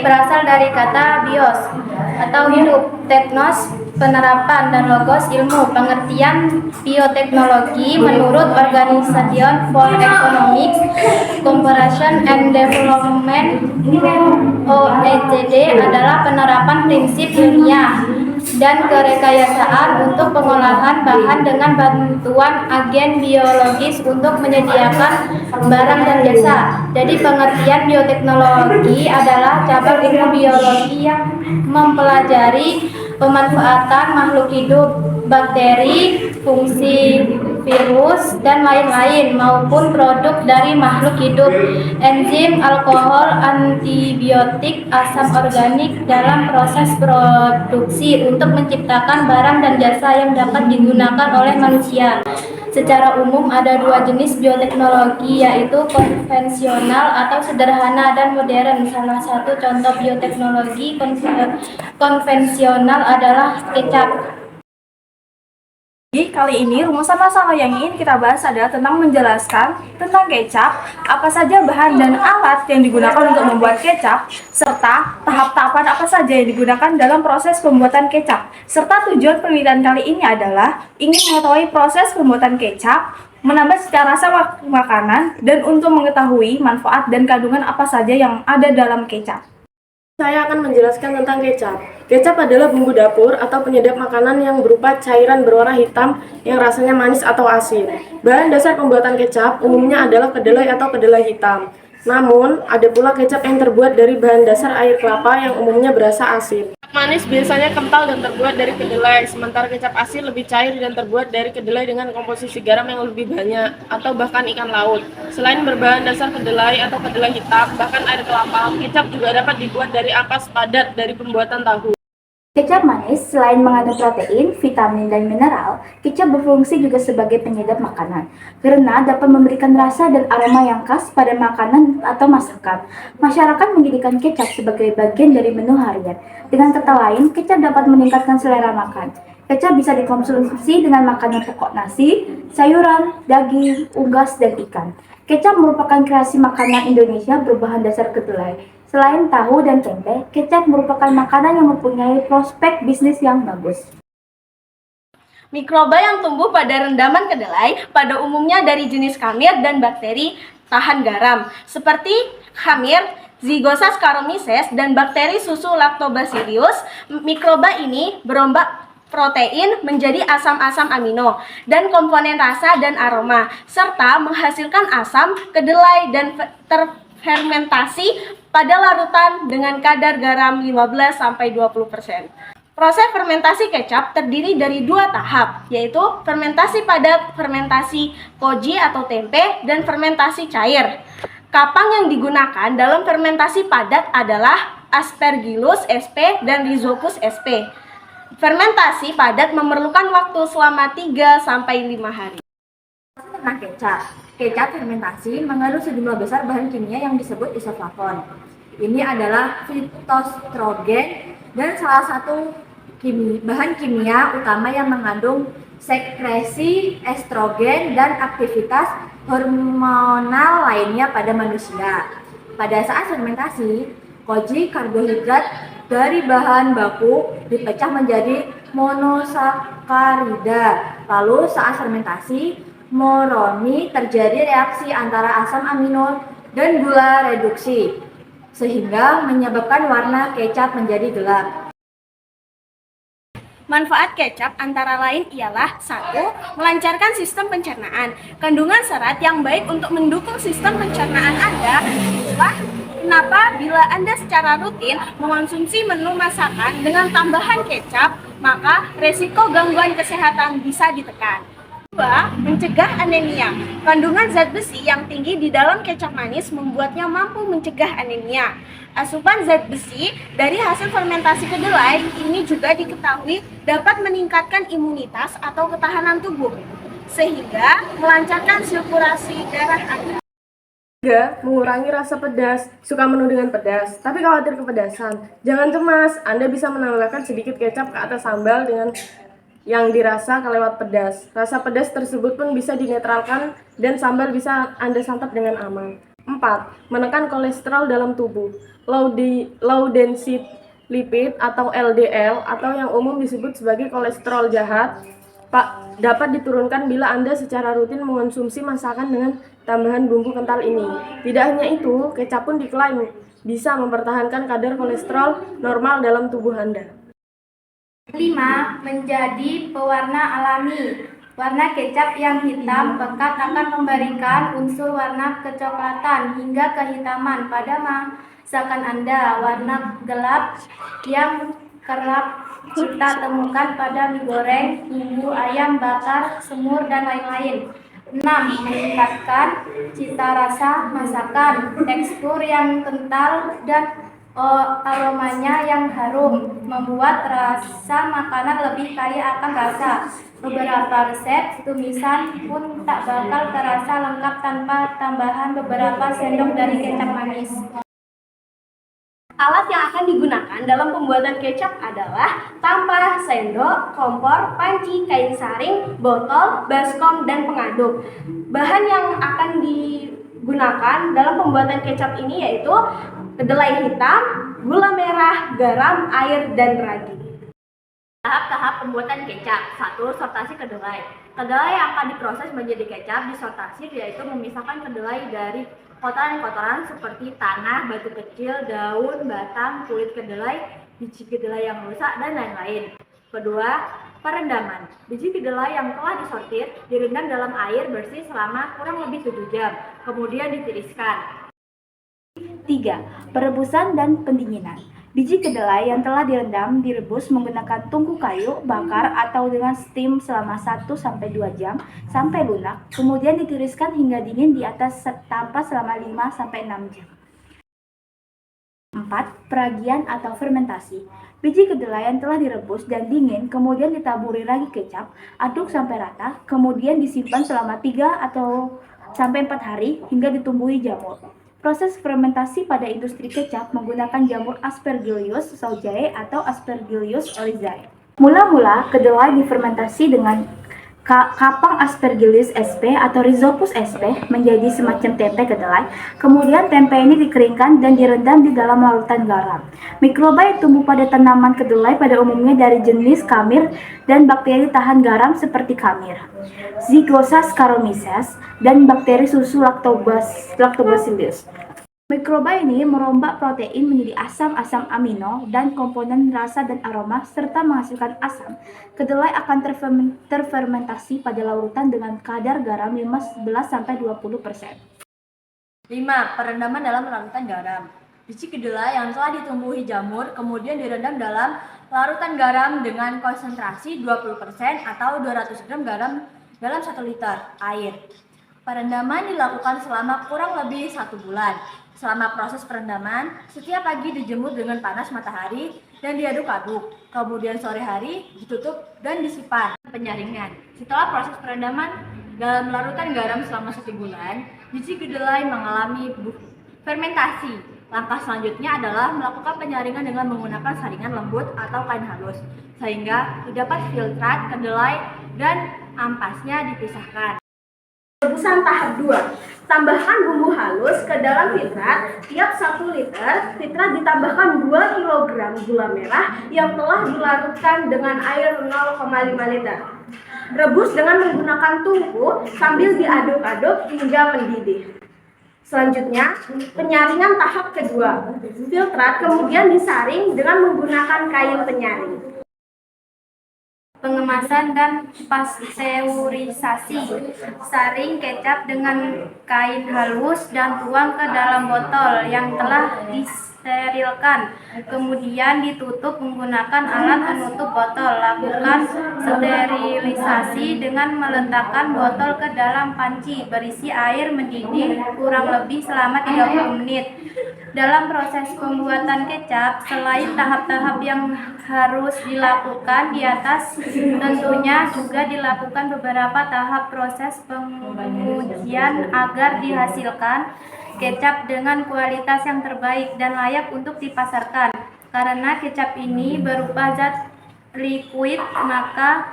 berasal dari kata bios atau hidup, teknos penerapan, dan logos ilmu. Pengertian bioteknologi menurut Organization for Economic Cooperation and Development (OECD) adalah penerapan prinsip ilmiah dan kerekayasaan untuk pengolahan bahan dengan bantuan agen biologis untuk menyediakan barang dan jasa. Jadi pengertian bioteknologi adalah cabang ilmu biologi yang mempelajari pemanfaatan makhluk hidup, bakteri, fungsi virus, dan lain-lain, maupun produk dari makhluk hidup, enzim, alkohol, antibiotik, asam organik dalam proses produksi untuk menciptakan barang dan jasa yang dapat digunakan oleh manusia. Secara umum ada dua jenis bioteknologi, yaitu konvensional atau sederhana dan modern. Salah satu contoh bioteknologi konvensional adalah kecap. Kali ini rumusan masalah yang ingin kita bahas adalah tentang menjelaskan tentang kecap, apa saja bahan dan alat yang digunakan untuk membuat kecap, serta tahap-tahapan apa saja yang digunakan dalam proses pembuatan kecap. Serta tujuan penelitian kali ini adalah ingin mengetahui proses pembuatan kecap, menambah cita rasa makanan, dan untuk mengetahui manfaat dan kandungan apa saja yang ada dalam kecap. Saya akan menjelaskan tentang kecap. Kecap adalah bumbu dapur atau penyedap makanan yang berupa cairan berwarna hitam yang rasanya manis atau asin. Bahan dasar pembuatan kecap umumnya adalah kedelai atau kedelai hitam. Namun, ada pula kecap yang terbuat dari bahan dasar air kelapa yang umumnya berasa asin. Manis biasanya kental dan terbuat dari kedelai, sementara kecap asin lebih cair dan terbuat dari kedelai dengan komposisi garam yang lebih banyak, atau bahkan ikan laut. Selain berbahan dasar kedelai atau kedelai hitam, bahkan air kelapa, kecap juga dapat dibuat dari ampas padat dari pembuatan tahu. Kecap manis selain mengandung protein, vitamin, dan mineral, kecap berfungsi juga sebagai penyedap makanan karena dapat memberikan rasa dan aroma yang khas pada makanan atau masakan. Masyarakat menjadikan kecap sebagai bagian dari menu harian. Dengan kata lain, kecap dapat meningkatkan selera makan. Kecap bisa dikonsumsi dengan makanan pokok nasi, sayuran, daging, unggas, dan ikan. Kecap merupakan kreasi makanan Indonesia berbahan dasar kedelai. Selain tahu dan tempe, kecap merupakan makanan yang mempunyai prospek bisnis yang bagus. Mikroba yang tumbuh pada rendaman kedelai pada umumnya dari jenis kamir dan bakteri tahan garam, seperti kamir, Zygosa Saccharomyces, dan bakteri susu Lactobacillus. Mikroba ini berombak protein menjadi asam-asam amino dan komponen rasa dan aroma, serta menghasilkan asam kedelai dan terfermentasi pada larutan dengan kadar garam 15-20%. Proses fermentasi kecap terdiri dari dua tahap, yaitu fermentasi padat, fermentasi koji atau tempe, dan fermentasi cair. Kapang yang digunakan dalam fermentasi padat adalah Aspergillus sp dan Rhizopus sp. Fermentasi padat memerlukan waktu selama 3-5 hari. Tentang kecap. Kecap fermentasi mengandung sejumlah besar bahan kimia yang disebut isoflavon. Ini adalah fitostrogen dan salah satu bahan kimia utama yang mengandung sekresi estrogen dan aktivitas hormonal lainnya pada manusia. Pada saat fermentasi, koji karbohidrat dari bahan baku dipecah menjadi monosakarida. Lalu saat fermentasi, moroni terjadi reaksi antara asam amino dan gula reduksi, sehingga menyebabkan warna kecap menjadi gelap. Manfaat kecap antara lain ialah 1. Melancarkan sistem pencernaan. Kandungan serat yang baik untuk mendukung sistem pencernaan Anda adalah kenapa bila Anda secara rutin mengonsumsi menu masakan dengan tambahan kecap, maka resiko gangguan kesehatan bisa ditekan. 2. Mencegah anemia. Kandungan zat besi yang tinggi di dalam kecap manis membuatnya mampu mencegah anemia. Asupan zat besi dari hasil fermentasi kedelai ini juga diketahui dapat meningkatkan imunitas atau ketahanan tubuh, sehingga melancarkan sirkulasi darah Anda. 3. Mengurangi rasa pedas. Suka menu dengan pedas, tapi khawatir kepedasan? Jangan cemas, Anda bisa menambahkan sedikit kecap ke atas sambal dengan yang dirasa kelewat pedas. Rasa pedas tersebut pun bisa dinetralkan dan sambal bisa Anda santap dengan aman. 4. Menekan kolesterol dalam tubuh. Low density lipid atau LDL atau yang umum disebut sebagai kolesterol jahat dapat diturunkan bila Anda secara rutin mengonsumsi masakan dengan tambahan bumbu kental ini. Tidak hanya itu, kecap pun diklaim bisa mempertahankan kadar kolesterol normal dalam tubuh Anda. 5. Menjadi pewarna alami. Warna kecap yang hitam pekat akan memberikan unsur warna kecoklatan hingga kehitaman pada masakan Anda. Warna gelap yang kerap kita temukan pada mie goreng, bumbu ayam bakar, semur, dan lain-lain. 6. Meningkatkan cita rasa masakan. Tekstur yang kental dan aromanya yang harum membuat rasa makanan lebih kaya akan rasa. Beberapa resep tumisan pun tak bakal terasa lengkap tanpa tambahan beberapa sendok dari kecap manis. Alat yang akan digunakan dalam pembuatan kecap adalah tampah, sendok, kompor, panci, kain saring, botol, baskom, dan pengaduk. Bahan yang akan digunakan dalam pembuatan kecap ini yaitu kedelai hitam, gula merah, garam, air, dan ragi. Tahap-tahap pembuatan kecap. 1. Sortasi kedelai. Kedelai yang akan diproses menjadi kecap disortasi yaitu memisahkan kedelai dari kotoran-kotoran seperti tanah, batu kecil, daun, batang, kulit kedelai, biji kedelai yang rusak, dan lain-lain. Kedua, perendaman. Biji kedelai yang telah disortir direndam dalam air bersih selama kurang lebih 7 jam, kemudian ditiriskan. 3. Perebusan dan pendinginan. Biji kedelai yang telah direndam direbus menggunakan tungku kayu bakar atau dengan steam selama 1-2 jam sampai lunak, kemudian ditiriskan hingga dingin di atas tampah selama 5-6 jam. 4. Peragian atau fermentasi. Biji kedelai yang telah direbus dan dingin kemudian ditaburi ragi kecap, aduk sampai rata, kemudian disimpan selama 3 atau sampai 4 hari hingga ditumbuhi jamur. Proses fermentasi pada industri kecap menggunakan jamur Aspergillus saujae atau Aspergillus oryzae. Mula-mula kedelai difermentasi dengan kapang Aspergillus sp atau Rhizopus sp menjadi semacam tempe kedelai. Kemudian tempe ini dikeringkan dan direndam di dalam larutan garam. Mikroba yang tumbuh pada tanaman kedelai pada umumnya dari jenis kamir dan bakteri tahan garam seperti kamir, Zygosa Saccharomyces, dan bakteri susu Lactobacillus. Mikroba ini merombak protein menjadi asam amino dan komponen rasa dan aroma serta menghasilkan asam. Kedelai akan terfermentasi pada larutan dengan kadar garam 15-20%. 5. Perendaman dalam larutan garam. Biji kedelai yang telah ditumbuhi jamur kemudian direndam dalam larutan garam dengan konsentrasi 20% atau 200 gram garam dalam 1 liter air. Perendaman dilakukan selama kurang lebih 1 bulan. Selama proses perendaman, setiap pagi dijemur dengan panas matahari dan diaduk-aduk. Kemudian sore hari ditutup dan disimpan. Penyaringan. Setelah proses perendaman dalam larutan garam selama 1 bulan, biji kedelai mengalami fermentasi. Langkah selanjutnya adalah melakukan penyaringan dengan menggunakan saringan lembut atau kain halus, sehingga terdapat filtrat kedelai dan ampasnya dipisahkan. Perebusan tahap 2. Tambahkan bumbu halus ke dalam filtrat. Tiap 1 liter, filtrat ditambahkan 2 kg gula merah yang telah dilarutkan dengan air 0,5 liter. Rebus dengan menggunakan tungku sambil diaduk-aduk hingga mendidih. Selanjutnya, penyaringan tahap kedua. Filtrat kemudian disaring dengan menggunakan kain penyaring. Pengemasan dan pasteurisasi. Saring kecap dengan kain halus dan tuang ke dalam botol yang telah disterilkan. Kemudian ditutup menggunakan alat penutup botol. Lakukan sterilisasi dengan meletakkan botol ke dalam panci berisi air mendidih kurang lebih selama 30 menit. Dalam proses pembuatan kecap, selain tahap-tahap yang harus dilakukan di atas, tentunya juga dilakukan beberapa tahap proses pengujian agar dihasilkan kecap dengan kualitas yang terbaik dan layak untuk dipasarkan. Karena kecap ini berupa zat liquid, maka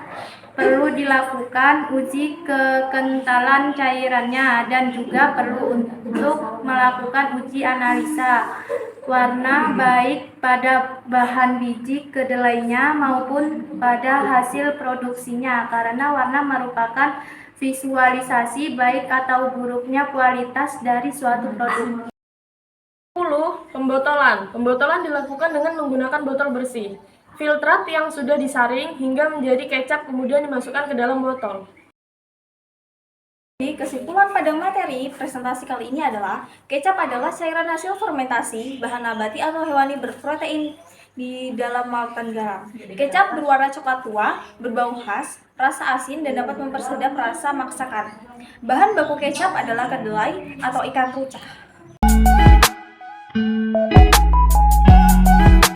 perlu dilakukan uji kekentalan cairannya dan juga perlu untuk melakukan uji analisa warna baik pada bahan biji kedelainya maupun pada hasil produksinya, karena warna merupakan visualisasi baik atau buruknya kualitas dari suatu produk. 10. Pembotolan. Pembotolan dilakukan dengan menggunakan botol bersih, filtrat yang sudah disaring hingga menjadi kecap kemudian dimasukkan ke dalam botol. Jadi, kesimpulan pada materi presentasi kali ini adalah kecap adalah cairan hasil fermentasi bahan nabati atau hewani berprotein di dalam lautan garam. Kecap berwarna coklat tua, berbau khas, rasa asin, dan dapat mempersedap rasa masakan. Bahan baku kecap adalah kedelai atau ikan rucah.